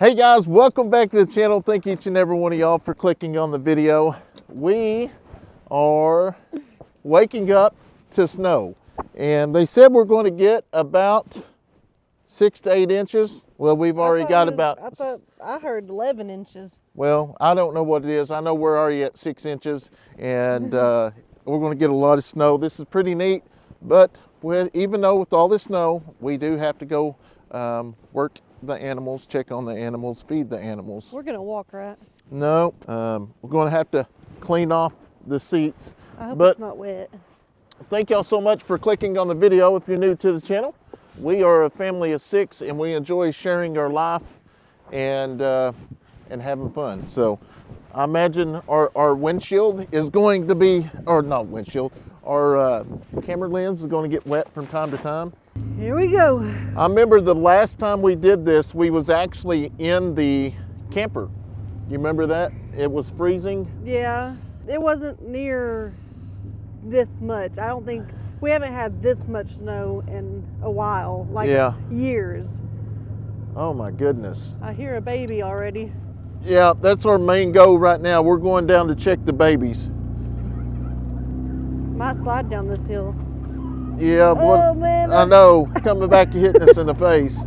Hey guys, welcome back to the channel. Thank each and every one of y'all for clicking on the video. We are waking up to snow, and they said we're going to get about 6 to 8 inches. Well, we've already got I heard 11 inches. Well, I don't know what it is. I know we're already at 6 inches, and we're going to get a lot of snow. This is pretty neat, but even though with all this snow, we do have to go work the animals, check on the animals, feed the animals. We're gonna walk, right? No, we're going to have to clean off the seats. I hope but it's not wet. Thank y'all so much for clicking on the video. If you're new to the channel, we are a family of 6, and we enjoy sharing our life and having fun. So I imagine our windshield is going to be, or not windshield, our camera lens is going to get wet from time to time. Here we go. I remember the last time we did this, we was actually in the camper. You remember that? It was freezing. Yeah, it wasn't near this much. I don't think we haven't had this much snow in a while, like years. Oh my goodness. I hear a baby already. Yeah, that's our main goal right now. We're going down to check the babies. Might slide down this hill. Yeah, oh, man, I know. Coming back and hitting us in the face.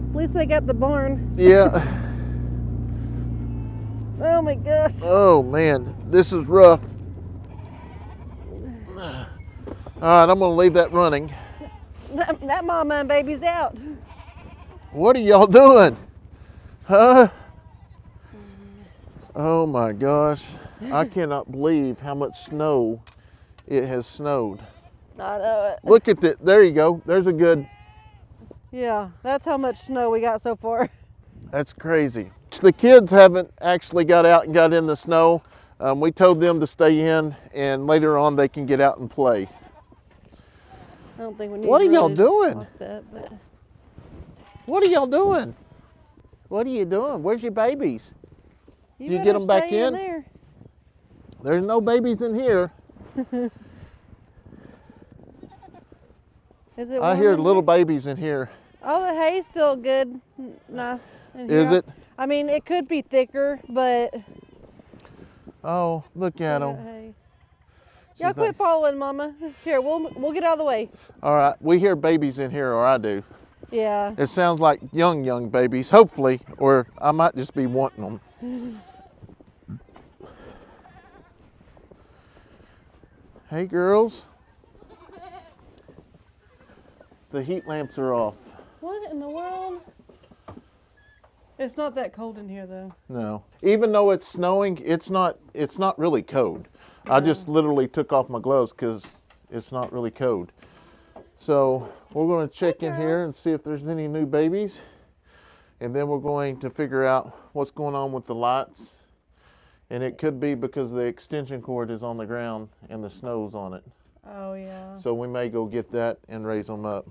At least they got the barn. Yeah. Oh my gosh. Oh man, this is rough. All right, I'm gonna leave that running. That mama and baby's out. What are y'all doing? Huh? Oh my gosh. I cannot believe how much snow it has snowed. I know it. Look at that. There you go. There's a good. Yeah, that's how much snow we got so far. That's crazy. The kids haven't actually got out and got in the snow. We told them to stay in, and later on they can get out and play. I don't think we need What to are y'all really doing? walk that, but... What are y'all doing? What are you doing? Where's your babies? You get them back in? There. There's no babies in here. Is it I hear little babies in here. Oh, the hay's still good, nice. In here. Is it? I mean, it could be thicker, but. Oh, look at them. Y'all quit following, Mama. Here, we'll get out of the way. All right, we hear babies in here, or I do. Yeah. It sounds like young babies, hopefully, or I might just be wanting them. Hey, girls. The heat lamps are off. What in the world? It's not that cold in here, though. No. Even though it's snowing, it's not really cold. No. I just literally took off my gloves because it's not really cold. So we're going to check in here and see if there's any new babies. And then we're going to figure out what's going on with the lights. And it could be because the extension cord is on the ground and the snow's on it. Oh, yeah. So we may go get that and raise them up.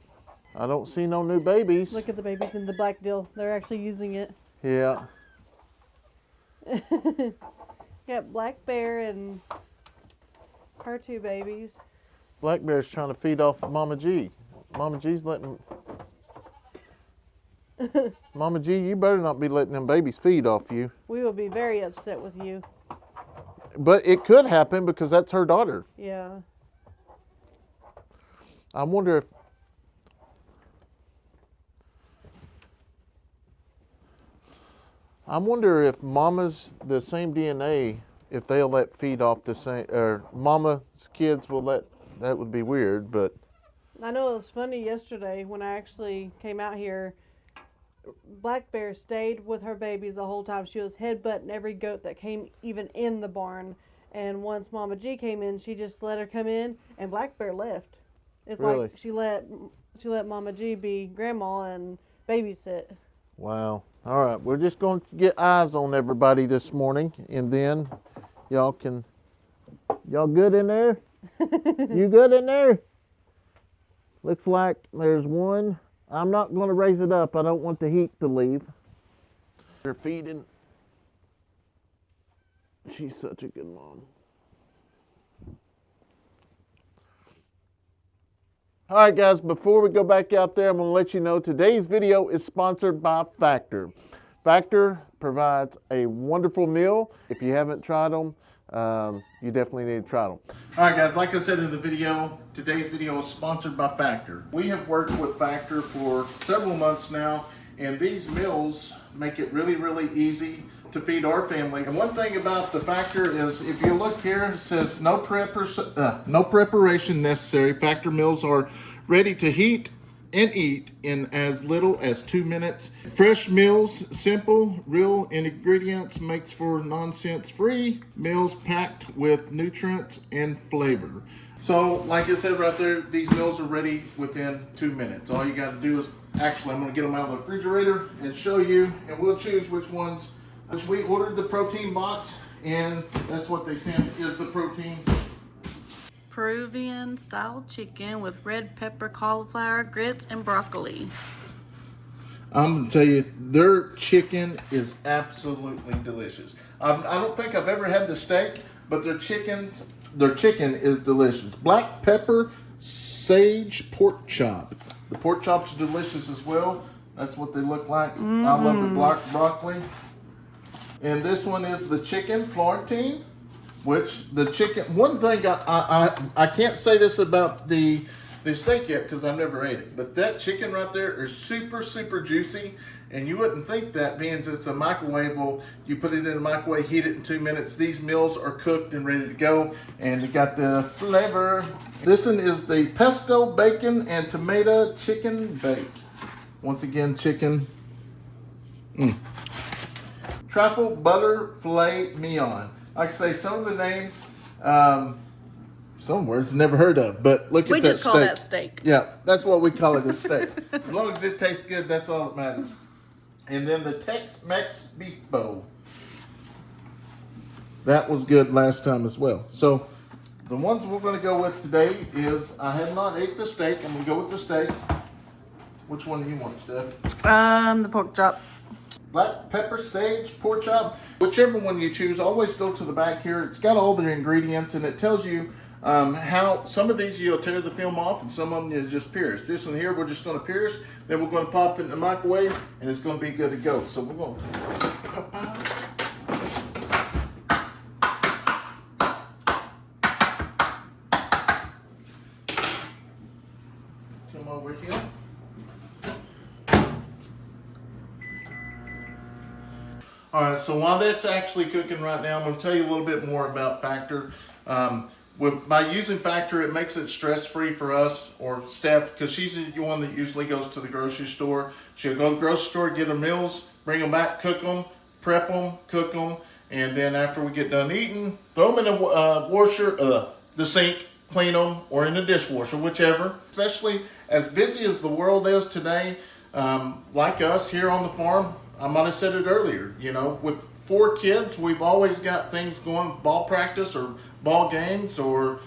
I don't see no new babies. Look at the babies in the black deal. They're actually using it. Yeah. Got Black Bear and her 2 babies. Black Bear's trying to feed off Mama G. Mama G's letting... Mama G, you better not be letting them babies feed off you. We will be very upset with you. But it could happen because that's her daughter. Yeah. I wonder if Mama's the same DNA, if they'll let feed off the same, or Mama's kids will let, that would be weird, but. I know it was funny yesterday when I actually came out here. Black Bear stayed with her babies the whole time. She was headbutting every goat that came even in the barn. And once Mama G came in, she just let her come in, and Black Bear left. It's really? Like she let Mama G be grandma and babysit. Wow. All right, we're just going to get eyes on everybody this morning, and then y'all good in there? You good in there? Looks like there's one. I'm not going to raise it up. I don't want the heat to leave. They're feeding. She's such a good mom. All right, guys, before we go back out there, I'm going to let you know today's video is sponsored by Factor. Factor provides a wonderful meal. If you haven't tried them, you definitely need to try them. All right, guys, like I said in the video, today's video is sponsored by Factor. We have worked with Factor for several months now, and these meals make it really, really easy to feed our family. And one thing about the Factor is, if you look here, it says no preparation necessary. Factor meals are ready to heat and eat in as little as 2 minutes. Fresh meals, simple, real ingredients, makes for nonsense-free meals packed with nutrients and flavor. So, like I said right there, these meals are ready within 2 minutes. All you got to do is, actually, I'm going to get them out of the refrigerator and show you, and we'll choose which ones. Which we ordered the protein box, and that's what they sent is the protein. Peruvian style chicken with red pepper, cauliflower, grits, and broccoli. I'm gonna tell you, their chicken is absolutely delicious. I don't think I've ever had the steak, but their chicken is delicious. Black pepper, sage pork chop. The pork chops are delicious as well. That's what they look like. I love the black broccoli. And this one is the chicken Florentine, which the chicken, one thing I can't say this about the steak yet because I've never ate it, but that chicken right there is super, super juicy, and you wouldn't think that being it's a microwavable. You put it in a microwave, heat it in 2 minutes. These meals are cooked and ready to go, and you got the flavor. This one is the pesto bacon and tomato chicken bake. Once again, chicken. Truffle butter filet mignon. Like I say, some of the names, some words never heard of, but look We at that just steak. call that steak. Yeah, that's what we call it, a steak. As long as it tastes good, that's all that matters. And then the Tex-Mex beef bowl. That was good last time as well. So the ones we're going to go with today is, I have not ate the steak. I'm going to go with the steak. Which one do you want, Steph? The pork chop. Black pepper, sage, pork chop. Whichever one you choose, always go to the back here. It's got all their ingredients, and it tells you how some of these you'll tear the film off, and some of them you just pierce. This one here, we're just going to pierce. Then we're going to pop it in the microwave, and it's going to be good to go. So we're going to come over here. All right, so while that's actually cooking right now, I'm going to tell you a little bit more about Factor. By using Factor, it makes it stress-free for us, or Steph, because she's the one that usually goes to the grocery store. She'll go to the grocery store, get her meals, bring them back, cook them, prep them, cook them, and then after we get done eating, throw them in the the sink, clean them, or in the dishwasher, whichever. Especially as busy as the world is today, like us here on the farm, I might have said it earlier, you know, with 4 kids, we've always got things going, ball practice or ball games, or,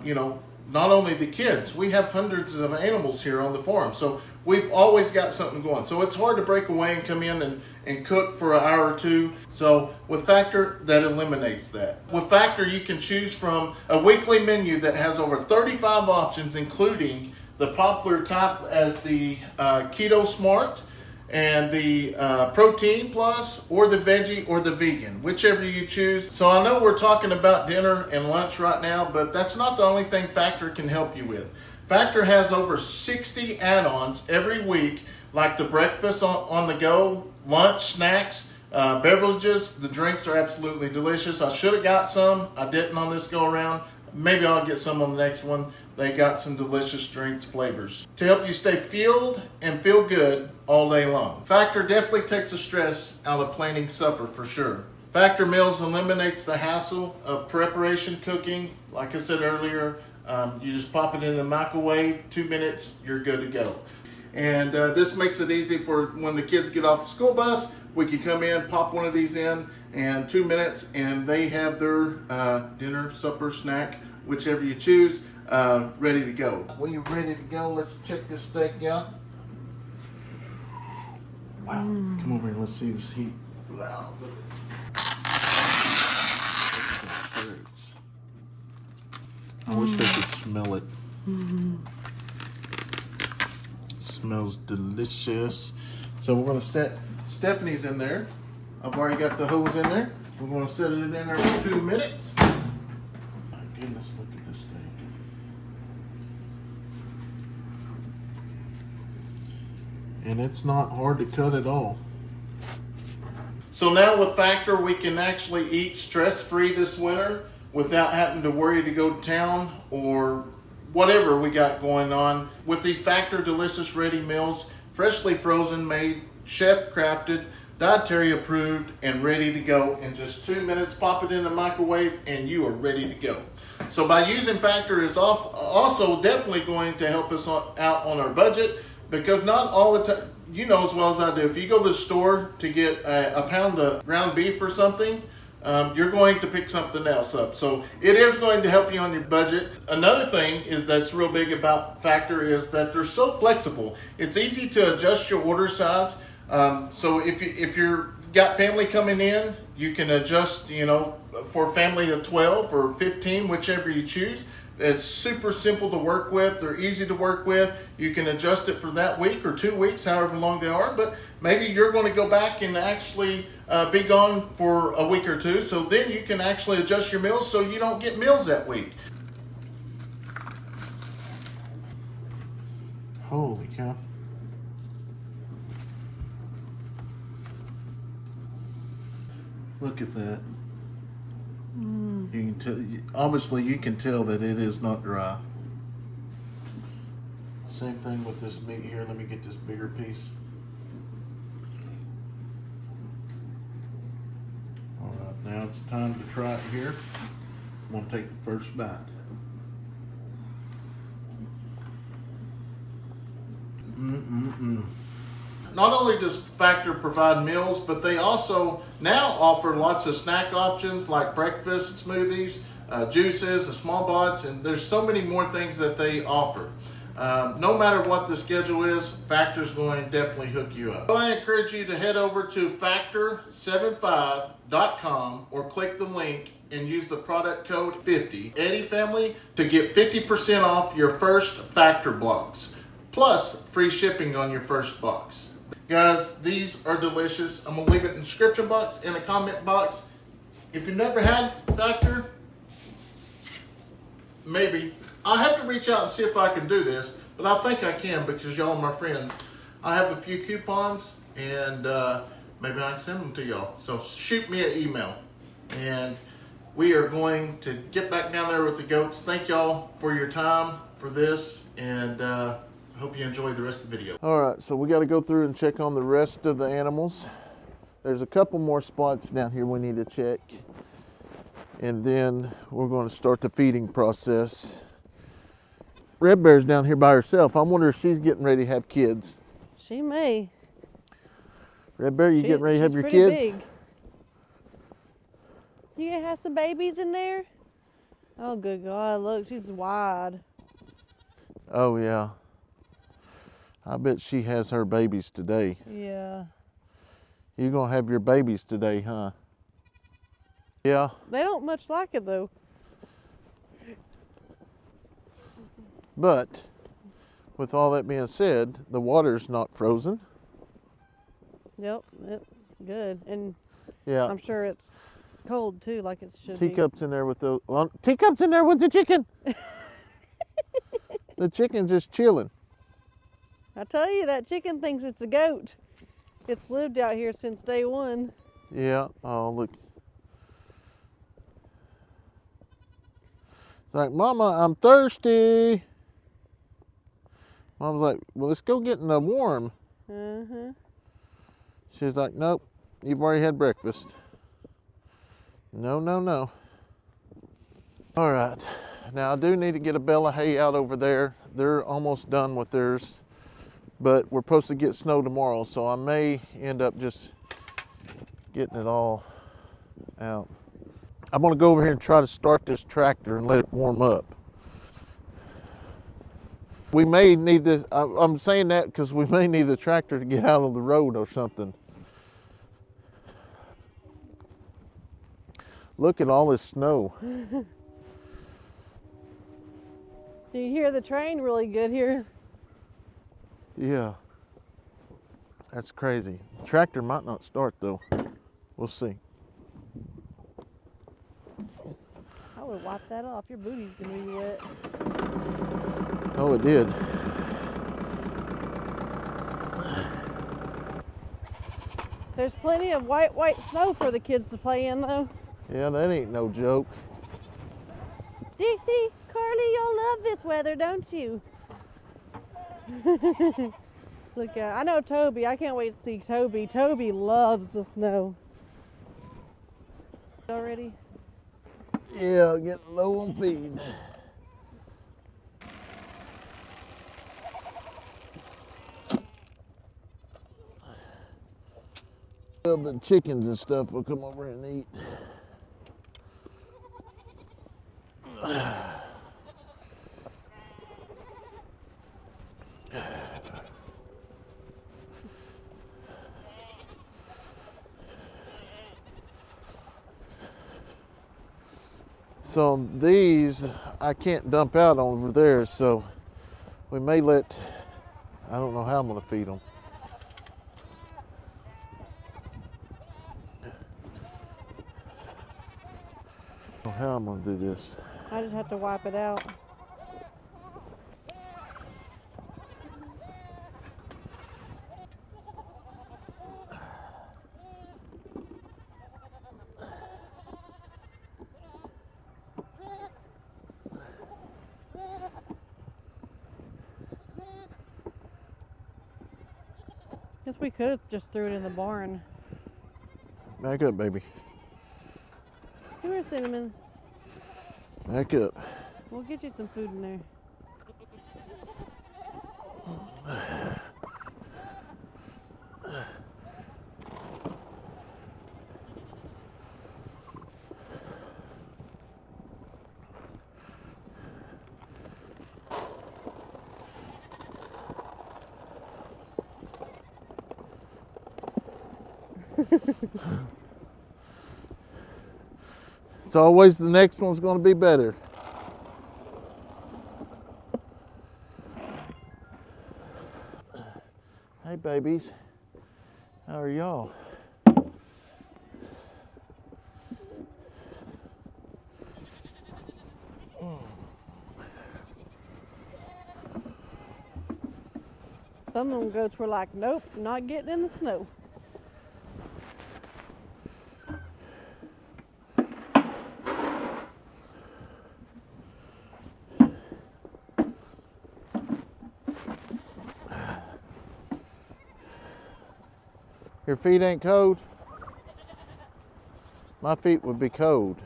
you know, not only the kids, we have hundreds of animals here on the farm. So we've always got something going. So it's hard to break away and come in and cook for an hour or two. So with Factor, that eliminates that. With Factor, you can choose from a weekly menu that has over 35 options, including the popular type as the Keto Smart, and the protein plus, or the veggie, or the vegan, whichever you choose. So I know we're talking about dinner and lunch right now, but that's not the only thing Factor can help you with. Factor has over 60 add-ons every week, like the breakfast on the go, lunch, snacks, beverages. The drinks are absolutely delicious. I should have got some. I didn't on this go around. Maybe I'll get some on the next one. They got some delicious drinks flavors to help you stay fueled and feel good all day long. Factor definitely takes the stress out of planning supper for sure. Factor meals eliminates the hassle of preparation cooking. Like I said earlier, you just pop it in the microwave, 2 minutes, you're good to go. And this makes it easy for when the kids get off the school bus. We can come in, pop one of these in 2 minutes, and they have their dinner, supper, snack, whichever you choose, ready to go. When you're ready to go, let's check this steak out. Wow. Come over here, let's see this heat. Wow. I wish they could smell it. smells delicious. So we're gonna set Stephanie's in there. I've already got the hose in there. We're gonna set it in there for 2 minutes. My goodness, look at this thing. And it's not hard to cut at all. So now with Factor, we can actually eat stress-free this winter without having to worry to go to town or whatever we got going on. With these Factor delicious ready meals, freshly frozen, made, chef crafted, dietary approved, and ready to go. In just 2 minutes, pop it in the microwave and you are ready to go. So by using Factor is also definitely going to help us out on our budget, because not all the time, you know as well as I do, if you go to the store to get a pound of ground beef or something, you're going to pick something else up. So it is going to help you on your budget. Another thing is that's real big about Factor is that they're so flexible. It's easy to adjust your order size. So if you're got family coming in, you can adjust, for a family of 12 or 15, whichever you choose. It's super simple to work with. They're easy to work with. You can adjust it for that week or 2 weeks, however long they are. But maybe you're going to go back and actually be gone for a week or two. So then you can actually adjust your meals so you don't get meals that week. Holy cow. Look at that. You can tell, obviously you can tell that it is not dry. Same thing with this meat here. Let me get this bigger piece. All right, now it's time to try it here. I'm gonna take the first bite. Not only does Factor provide meals, but they also now offer lots of snack options like breakfast smoothies, juices, the small bites, and there's so many more things that they offer. No matter what the schedule is, Factor's going to definitely hook you up. So I encourage you to head over to factor75.com or click the link and use the product code 50 Eddy family to get 50% off your first Factor box, plus free shipping on your first box. Guys, these are delicious. I'm going to leave it in the description box and the comment box. If you've never had Factor, maybe. I'll have to reach out and see if I can do this, but I think I can because y'all are my friends. I have a few coupons and maybe I can send them to y'all. So shoot me an email. And we are going to get back down there with the goats. Thank y'all for your time for this, and I hope you enjoy the rest of the video. All right, so we got to go through and check on the rest of the animals. There's a couple more spots down here we need to check. And then we're going to start the feeding process. Red Bear's down here by herself. I wonder if she's getting ready to have kids. She may. Red Bear, you getting ready to have your kids? Big. You gonna have some babies in there? Oh, good God, look, she's wide. Oh, yeah. I bet she has her babies today. Yeah. You're going to have your babies today, huh? Yeah. They don't much like it, though. But, with all that being said, the water's not frozen. Yep, it's good. And Yeah. I'm sure it's cold, too, like it should be. Teacups in there with the... Well, teacups in there with the chicken! The chicken's just chilling. I tell you, that chicken thinks it's a goat. It's lived out here since day one. Yeah. Oh, look. It's like, Mama, I'm thirsty. Mom's like, well, let's go get in the warm. Uh-huh. She's like, nope, you've already had breakfast. No, no, no. All right. Now, I do need to get a bale of hay out over there. They're almost done with theirs. But we're supposed to get snow tomorrow, so I may end up just getting it all out. I'm gonna go over here and try to start this tractor and let it warm up. We may need this, I'm saying that because we may need the tractor to get out of the road or something. Look at all this snow. You hear the train really good here. Yeah. That's crazy. Tractor might not start though. We'll see. I would wipe that off. Your booty's gonna be wet. Oh, it did. There's plenty of white snow for the kids to play in though. Yeah, that ain't no joke. Dixie, Carly, y'all love this weather, don't you? Look out. I know Toby. I can't wait to see Toby. Toby loves the snow. Already? Yeah, getting low on feed. Well, the chickens and stuff will come over and eat. So these I can't dump out over there, so we may let, I don't know how I'm gonna feed them. I don't know how I'm gonna do this. I just have to wipe it out. Guess we could have just threw it in the barn. Back up, baby. Come here, Cinnamon. Back up. We'll get you some food in there. It's always the next one's gonna be better. Hey babies, how are y'all? Some of them goats were like, nope, not getting in the snow. Your feet ain't cold? My feet would be cold.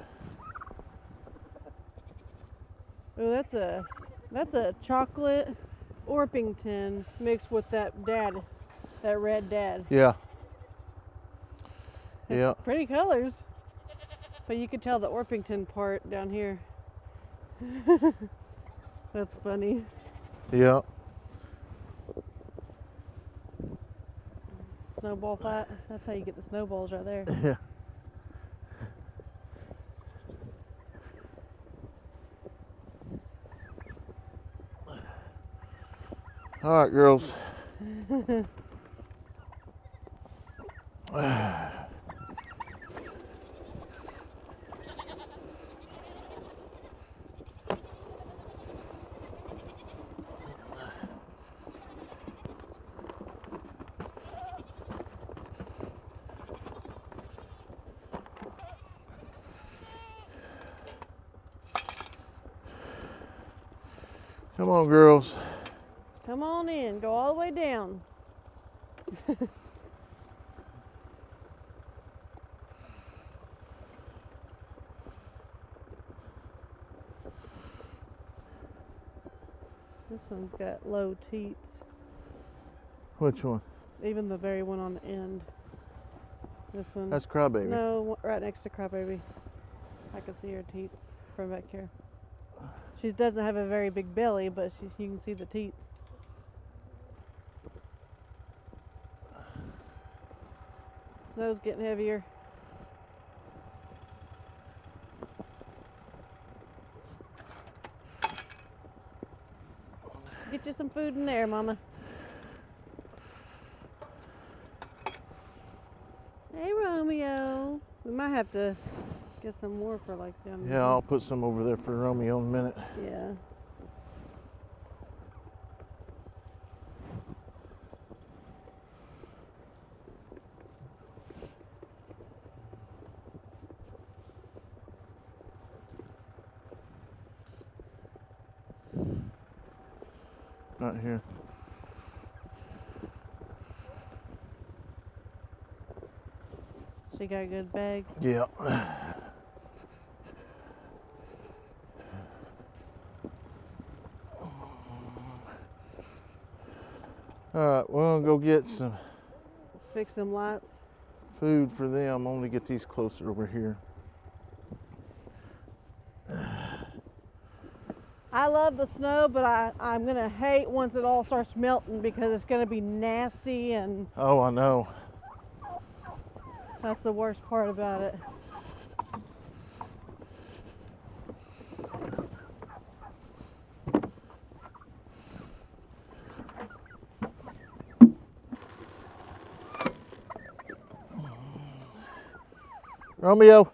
Oh, that's a chocolate Orpington mixed with that red dad. Yeah. It's Yeah. pretty colors, but you could tell the Orpington part down here. That's funny. Yeah. Snowball fight. That's how you get the snowballs right there. Yeah. All right, girls. Come on, girls. Come on in. Go all the way down. This one's got low teats. Which one? Even the very one on the end. This one. That's Crybaby. No, right next to Crybaby. I can see her teats from back here. She doesn't have a very big belly, but you can see the teats. Snow's getting heavier. Get you some food in there, Mama. Hey, Romeo. We might have to get some more for like them. Yeah, I'll put some over there for Romeo in a minute. Yeah. Right here. She got a good bag. Yeah. Alright, we're gonna go get some Fix some lights. food for them. I'm gonna get these closer over here. I love the snow, but I'm going to hate once it all starts melting because it's going to be nasty, and Oh, I know. that's the worst part about it. Romeo!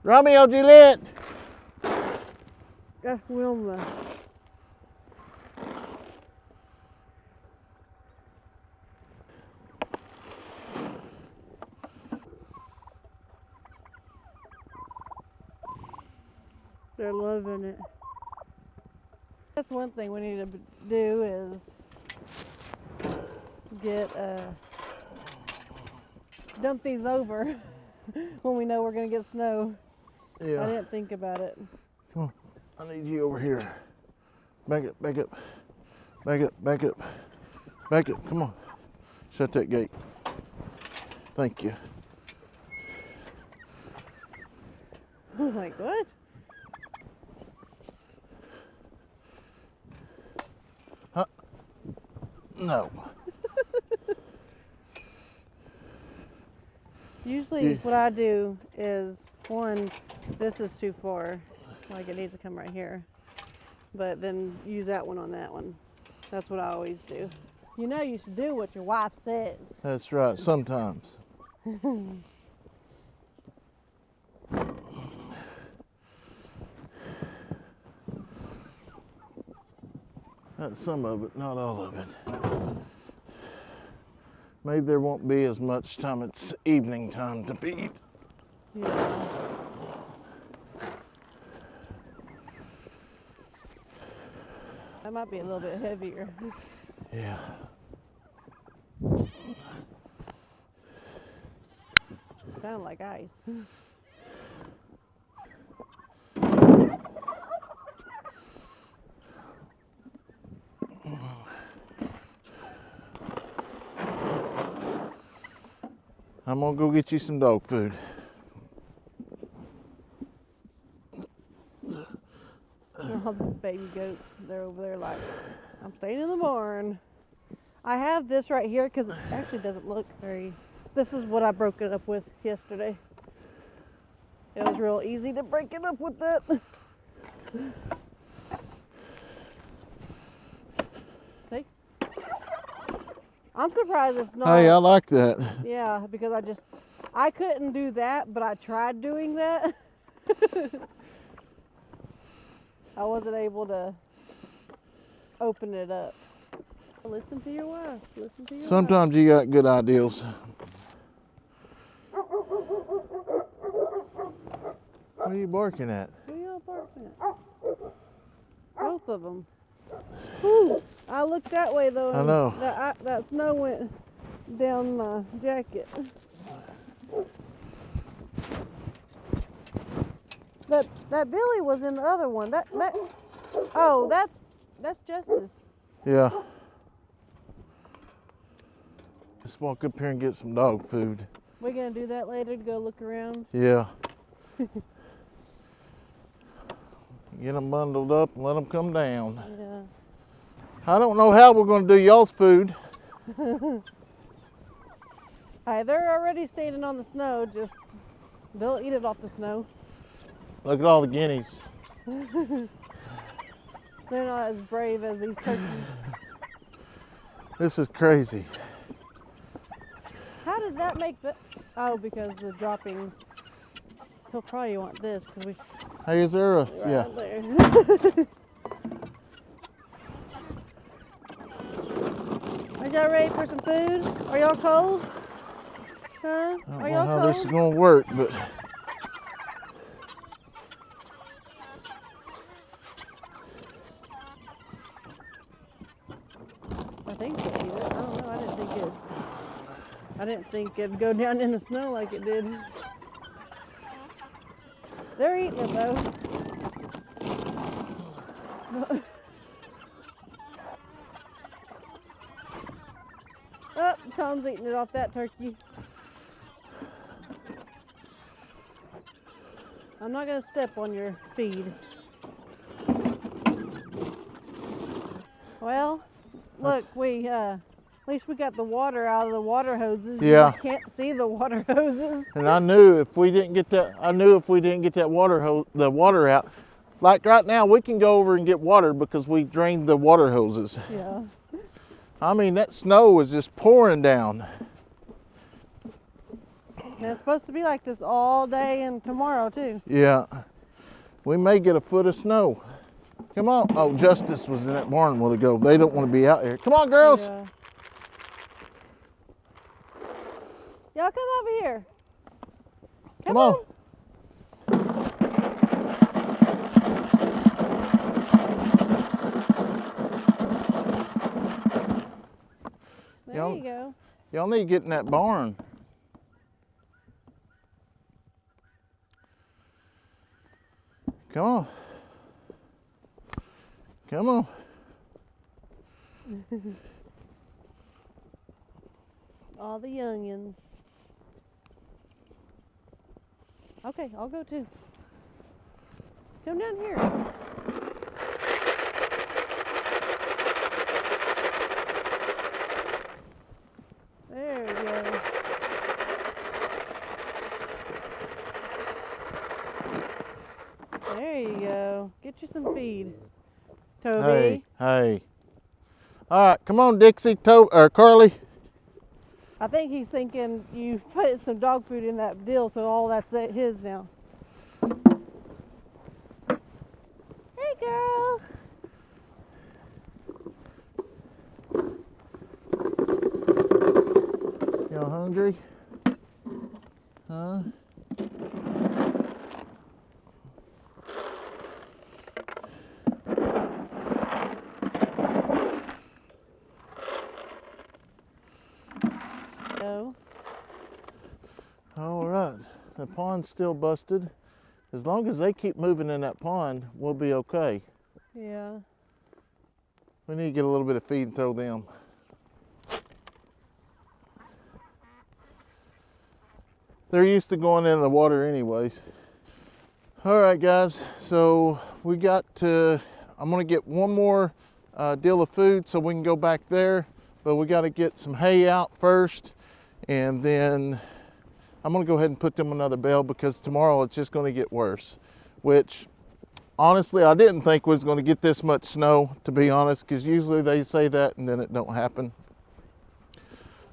Romeo, Juliet! That's Wilma. They're loving it. That's one thing we need to do is get dump these over when we know we're gonna get snow. I Yeah. didn't think about it. Come on. I need you over here. Back up, back up. Back up, back up. Back up. Come on. Shut that gate. Thank you. I was like, what? No. Usually Yeah. what I do is, one, this is too far, like it needs to come right here, but then use that one on that one. That's what I always do. You know you should do what your wife says. That's right. Sometimes. That's some of it, not all of it. Maybe there won't be as much time. It's evening time to feed. Yeah. That might be a little bit heavier. Yeah. Sound like ice. I'm gonna go get you some dog food. All the baby goats, they're over there like, I'm staying in the barn. I have this right here because it actually doesn't look very, this is what I broke it up with yesterday. It was real easy to break it up with that. See? I'm surprised it's not. Hey, I like that. Yeah, because I couldn't do that, but I tried doing that. I wasn't able to open it up. Listen to your wife. Listen to your wife. Sometimes you got good ideas. What are you barking at? Who y'all barking at? Both of them. Whew. I looked that way though. I and know. That snow went down my jacket. That Billy was in the other one. That's Justice. Yeah. Just walk up here and get some dog food. We're gonna do that later to go look around. Yeah. Get them bundled up and let them come down. Yeah. I don't know how we're going to do y'all's food. Hey, they're already standing on the snow. Just they'll eat it off the snow. Look at all the guineas. They're not as brave as these turkeys. This is crazy. How did that make the? Oh, because the droppings. He'll probably want this because we. Hey, is there a, Right yeah. there. Are y'all ready for some food? Are y'all cold? Huh? I don't Are know y'all how cold? this is going to work, but I think they eat it. I don't know. I didn't think it'd go down in the snow like it did. They're eating it though. Oh, Tom's eating it off that turkey. I'm not gonna step on your feed. Well, look, at least we got the water out of the water hoses. Yeah. You just can't see the water hoses. and I knew if we didn't get that, the water out, like right now, we can go over and get water because we drained the water hoses. Yeah. I mean, that snow was just pouring down. And it's supposed to be like this all day and tomorrow too. Yeah, we may get a foot of snow. Come on. Oh, Justice was in that barn a while ago. They don't want to be out here. Come on, girls. Yeah. Y'all come over here. Come on. There Y'all- you go. Y'all need to get in that barn. Come on. Come on. All the youngins. Okay, I'll go too. Come down here. There we go. There you go. Get you some feed, Toby. Hey, hey. All right, come on, Dixie, Carly. I think he's thinking you put some dog food in that deal, so all that's his now. Hey, girls. Y'all hungry? Huh? Go. All right, the pond's still busted. As long as they keep moving in that pond, we'll be okay. Yeah. We need to get a little bit of feed and throw them. They're used to going in the water anyways. All right, guys, so we got to, I'm gonna get one more deal of food so we can go back there, but we gotta get some hay out first, and then I'm gonna go ahead and put them another bale because tomorrow it's just gonna get worse, which honestly, I didn't think was gonna get this much snow, to be honest, because usually they say that and then it don't happen.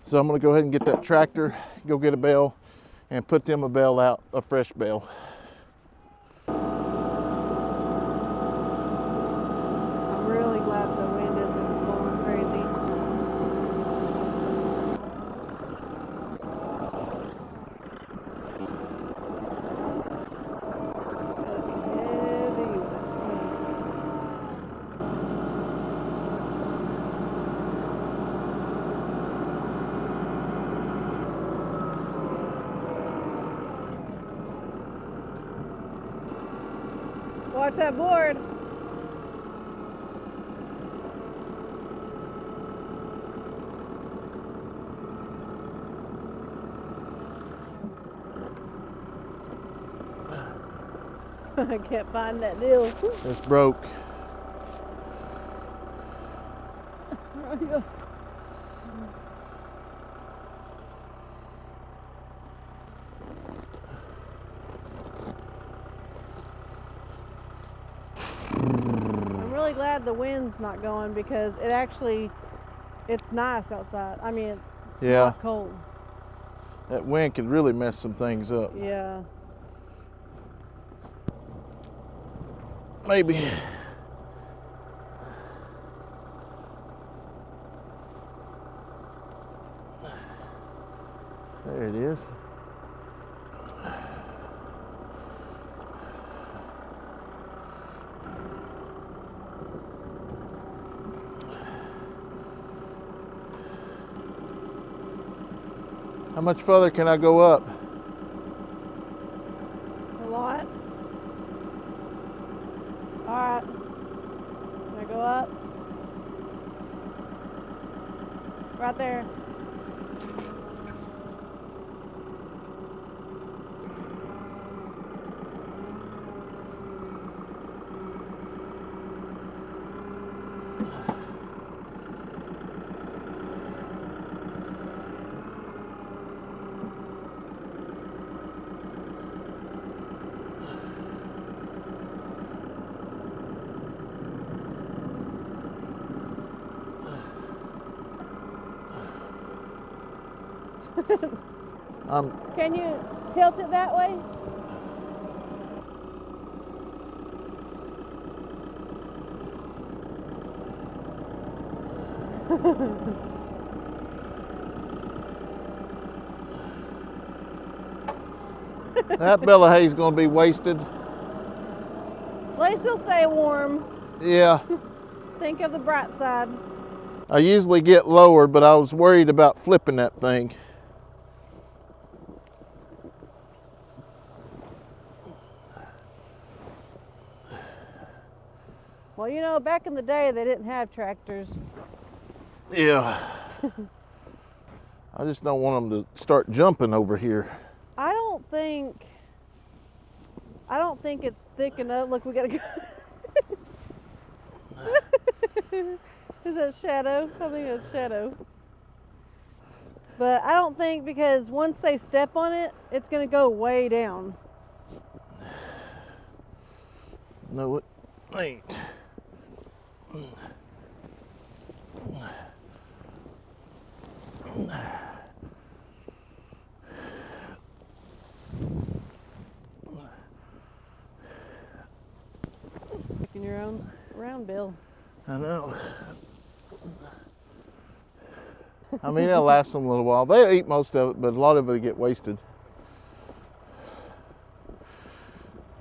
So I'm gonna go ahead and get that tractor, go get a bale, and put them a bale out, a fresh bale. I'm really glad the wind isn't blowing crazy. It's gonna be heavy with that snow. Watch that board. I can't find that deal. It's broke. I'm really glad the wind's not going because it's nice outside. I mean, it's Yeah. not cold. That wind could really mess some things up. Yeah. Maybe. There it is. How much further can I go up? A lot. Alright. Can I go up? Right there. Can you tilt it that way? That Bella hay's gonna be wasted. At least it'll stay warm. Yeah. Think of the bright side. I usually get lower, but I was worried about flipping that thing. Well, you know, back in the day, they didn't have tractors. Yeah. I just don't want them to start jumping over here. I don't think it's thick enough. Look, we gotta go. Is that shadow? I think it's shadow. But I don't think, because once they step on it, it's gonna go way down. No, it ain't. Making your own round, Bill. I know. I mean, it'll last them a little while. They eat most of it, but a lot of it get wasted.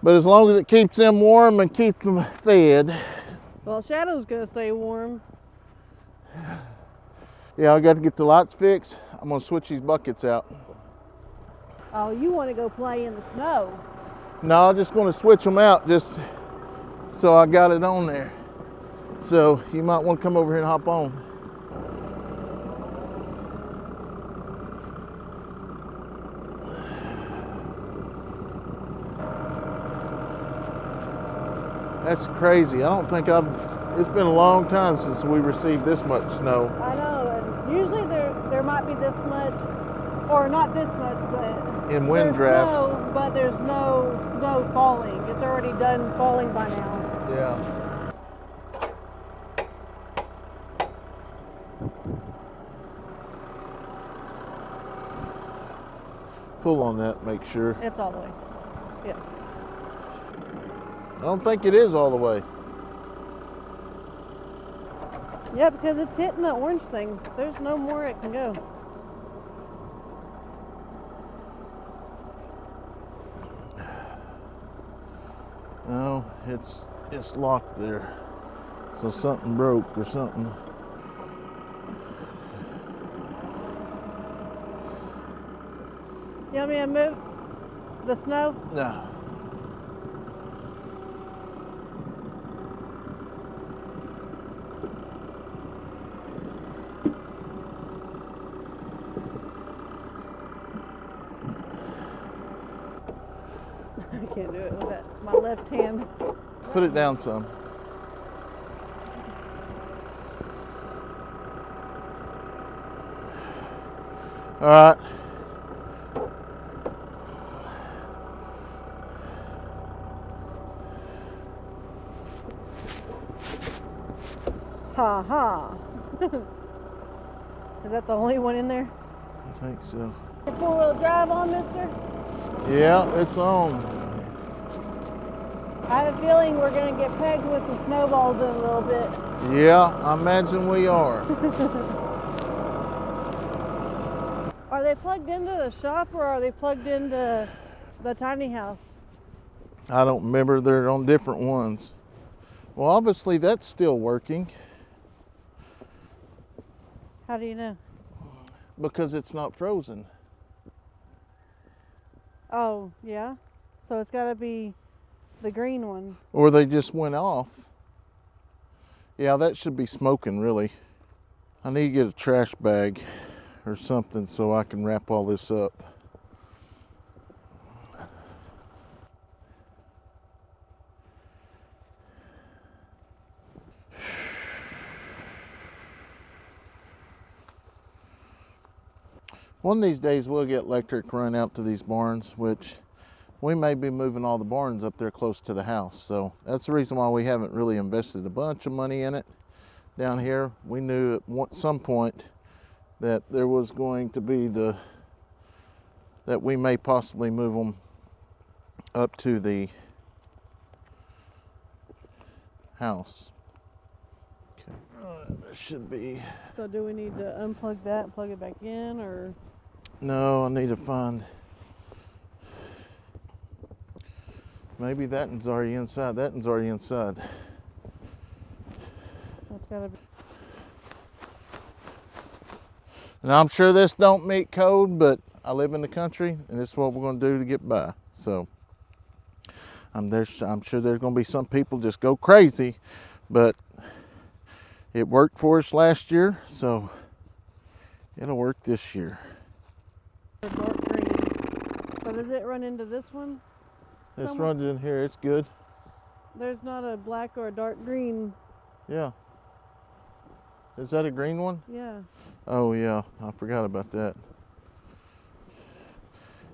But as long as it keeps them warm and keeps them fed. Well, Shadow's gonna stay warm. Yeah, I got to get the lights fixed. I'm gonna switch these buckets out. Oh, you want to go play in the snow? No, I'm just gonna switch them out just so I got it on there. So you might want to come over here and hop on. That's crazy. I don't think it's been a long time since we received this much snow. I know, and usually there might be this much, or not this much, but In wind there's drafts. snow, but there's no snow falling. It's already done falling by now. Yeah. Pull on that, make sure. It's all the way. Yeah. I don't think it is all the way. Yeah, because it's hitting the orange thing. There's no more it can go. No, it's locked there. So something broke or something. You want me to move the snow? No. I can't do it with that. My left hand. Put it down some. All right. Ha ha. Is that the only one in there? I think so. Four-wheel drive on, mister? Yeah, it's on. I have a feeling we're going to get pegged with the snowballs in a little bit. Yeah, I imagine we are. Are they plugged into the shop or are they plugged into the tiny house? I don't remember. They're on different ones. Well, obviously that's still working How do you know? because it's not frozen. Oh, yeah? So it's got to be the green one. Or they just went off. Yeah, that should be smoking, really. I need to get a trash bag or something so I can wrap all this up. One of these days we'll get electric run out to these barns, which we may be moving all the barns up there close to the house. So that's the reason why we haven't really invested a bunch of money in it down here. We knew at some point that there was going to be that we may possibly move them up to the house. Okay, that should be. So do we need to unplug that and plug it back in, or? No, I need to find. Maybe that one's already inside. That one's already inside. That's gotta be. And I'm sure this don't meet code, but I live in the country, and this is what we're going to do to get by. So I'm sure there's going to be some people just go crazy, but it worked for us last year, so it'll work this year. Dark green. So does it run into this one? This runs in here. It's good. There's not a black or a dark green. Yeah. Is that a green one? Yeah. Oh yeah, I forgot about that.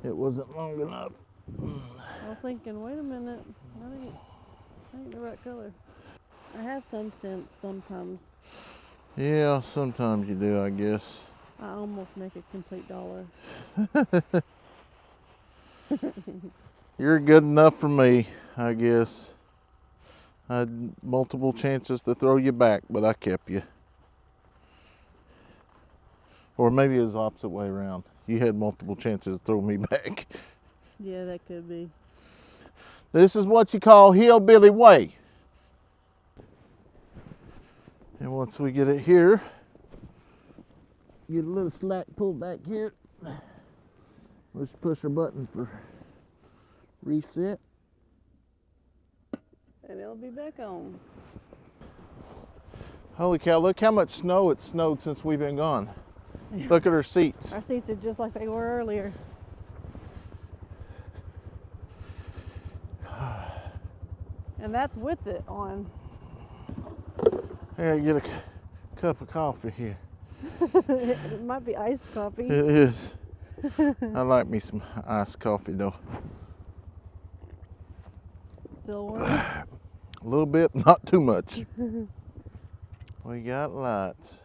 It wasn't long enough. I was thinking, wait a minute, that ain't the right color. I have some sense sometimes. Yeah, sometimes you do, I guess. I almost make a complete dollar. You're good enough for me, I guess. I had multiple chances to throw you back, but I kept you. Or maybe it was the opposite way around. You had multiple chances to throw me back. Yeah, that could be. This is what you call hillbilly way. And once we get it here, get a little slack pulled back here. Let's push our button for reset. And it'll be back on. Holy cow, look how much snow it snowed since we've been gone. Look at our seats. Our seats are just like they were earlier. And that's with it on. Here, get a cup of coffee here. It might be iced coffee. It is. I like me some iced coffee though. Still warm? A little bit, not too much. We got lights.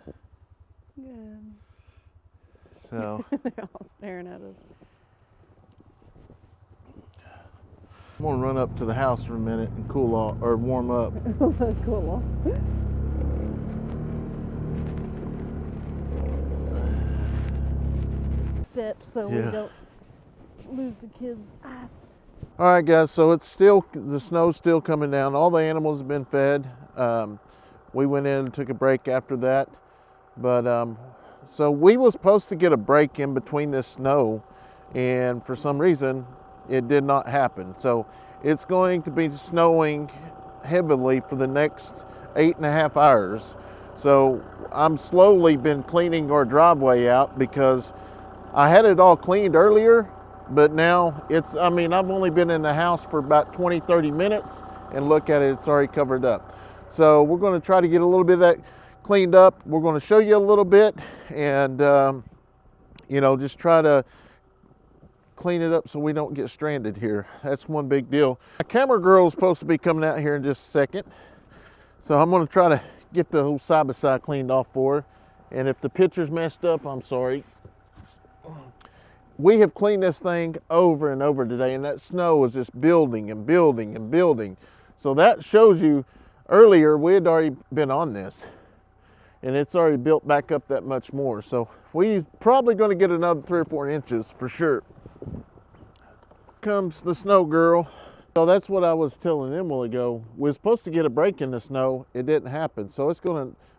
Good. So They're all staring at us. I'm gonna run up to the house for a minute and cool off or warm up. Cool. Steps so we don't lose the kids' eyes. All right, guys. So the snow's still coming down. All the animals have been fed. We went in and took a break after that, but so we were supposed to get a break in between this snow, and for some reason it did not happen. So it's going to be snowing heavily for the next 8.5 hours. So I'm slowly been cleaning our driveway out because I had it all cleaned earlier, but now I've only been in the house for about 20-30 minutes, and look at it, it's already covered up. So we're going to try to get a little bit of that cleaned up. We're going to show you a little bit and just try to clean it up so we don't get stranded here. That's one big deal. My camera girl is supposed to be coming out here in just a second, so I'm going to try to get the whole side by side cleaned off for her. And if the picture's messed up, I'm sorry. we have cleaned this thing over and over today, and that snow is just building and building and building. So that shows you earlier we had already been on this, and it's already built back up that much more. So we're probably going to get another 3 or 4 inches for sure. Comes the snow girl. So that's what I was telling them a while ago. We were supposed to get a break in the snow. It didn't happen. So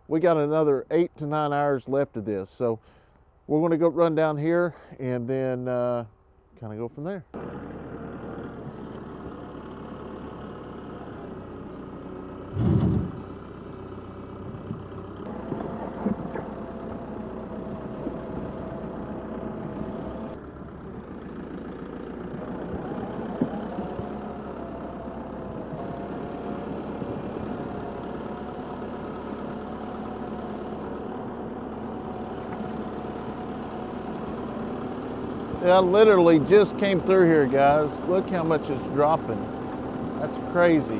we got another 8 to 9 hours left of this. So we're going to go run down here and then kind of go from there. Yeah, I literally just came through here, guys. Look how much it's dropping. That's crazy.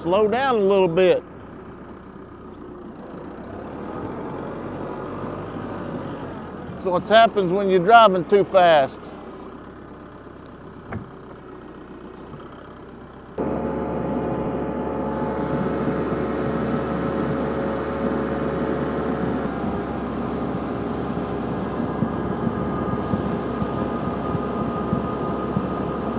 Slow down a little bit. So what happens when you're driving too fast?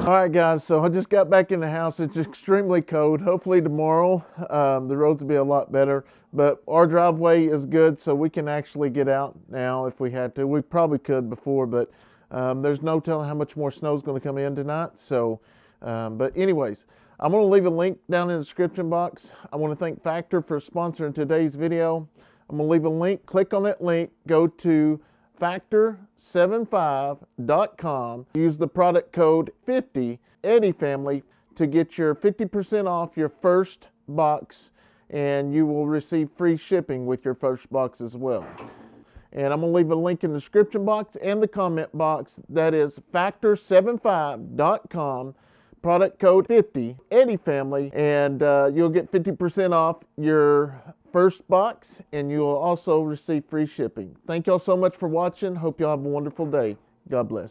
All right, guys, so I just got back in the house. It's extremely cold. Hopefully tomorrow the roads will be a lot better, but our driveway is good, so we can actually get out now if we had to. We probably could before, but there's no telling how much more snow is going to come in tonight. So, but anyways, I'm going to leave a link down in the description box. I want to thank Factor for sponsoring today's video. I'm going to leave a link. Click on that link. Go to factor75.com. Use the product code 50 Eddy Family to get your 50% off your first box, and you will receive free shipping with your first box as well. And I'm going to leave a link in the description box and the comment box. That is factor75.com. Product code 50 Eddy Family, and you'll get 50% off your first box, and you will also receive free shipping. Thank y'all so much for watching. Hope y'all have a wonderful day. God bless.